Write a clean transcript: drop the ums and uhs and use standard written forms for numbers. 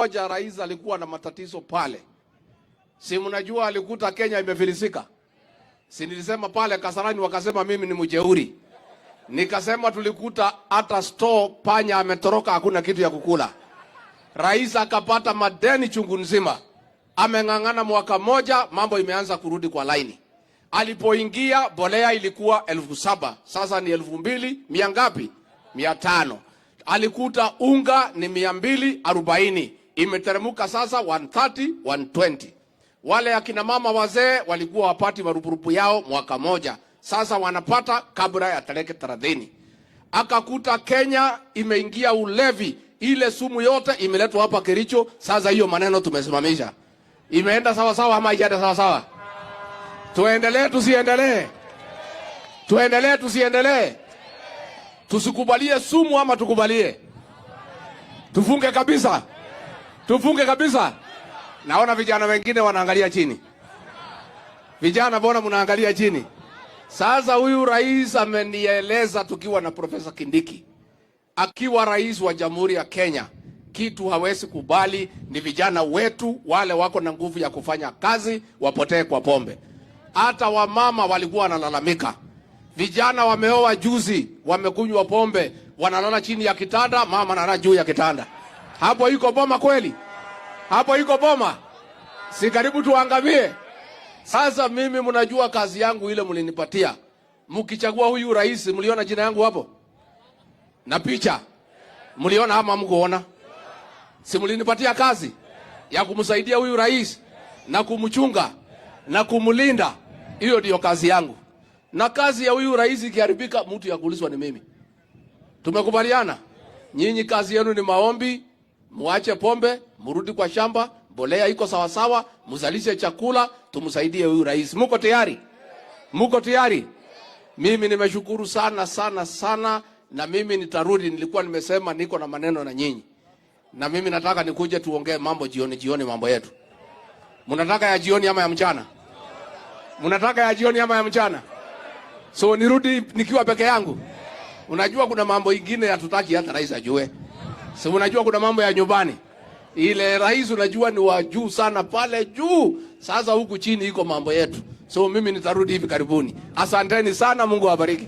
moja rais alikuwa na matatizo pale. Si mnajua alikuta Kenya imefilisika. Si nilisema pale Kasarani wakasema mimi ni mjeuri. Nikasema tulikuta hata store panya ametoroka hakuna kitu ya kukula. Rais akapata madeni chungu nzima. Ameng'ang'ana mwaka moja mambo imeanza kurudi kwa laini. Alipoingia bolea ilikuwa 7,000. Sasa ni 2,000, mia ngapi? 500. Alikuta unga ni 240. Imeteremuka sasa 130, 120. Wale akina mama wazee walikuwa wapati marupurupu yao mwaka moja. Sasa wanapata kabla ya tarehe 30. Akakuta Kenya imeingia ulevi. Ile sumu yote imeletwa hapa Kericho. Sasa hiyo maneno tumesimamisha. Imeenda sawa sawa ama haijaenda sawa sawa? Tuendelee tusiendelee? Tuendelee tusiendelee? Tusikubalie sumu ama tukubalie? Tufunge kabisa? Tufunge kabisa? Naona vijana wengine wanaangalia chini. Vijana mbona mnaangalia chini? Sasa huyu rais amenieleza tukiwa na Profesa Kindiki. Akiwa rais wa Jamhuri ya Kenya, kitu hawezi kubali ni vijana wetu wale wako na nguvu ya kufanya kazi wapotee kwa pombe. Hata wamama walikuwa wanalalamika. Vijana wameoa juzi, wamekunywa pombe, wanalala chini ya kitanda, mama analala juu ya kitanda. Hapo iko boma kweli? Hapo iko boma? Si karibu tuangamie? Sasa mimi mnajua kazi yangu ile mlinipatia. Mkichagua huyu rais, mliona jina yangu hapo? Na picha. Mliona ama mkuona? Si mlinipatia kazi ya kumsaidia huyu rais na kumchunga na kumlinda. Hiyo ndio kazi yangu. Na kazi ya huyu rais ikiharibika mtu ya kuulizwa ni mimi. Tumekubaliana? Nyinyi kazi yenu ni maombi, muache pombe, murudi kwa shamba, mbolea iko sawa sawa, mzalishe chakula, tumsaidie huyu rais. Muko tayari? Muko tayari? Mimi nimeshukuru sana sana sana na mimi nitarudi. Nilikuwa nimesema niko na maneno na nyinyi. Na mimi nataka nikuje tuongee mambo jioni mambo yetu. Mnataka ya jioni ama ya mchana? Mnataka ya jioni ama ya mchana? So nirudi nikiwa peke yangu. Unajua kuna mambo ingine hatutaki hata rais ajue. So unajua kuna mambo ya nyumbani. Ile rais unajua ni wa juu sana pale juu. Sasa huku chini iko mambo yetu. So mimi nitarudi hivi karibuni. Asanteni sana, Mungu awabariki.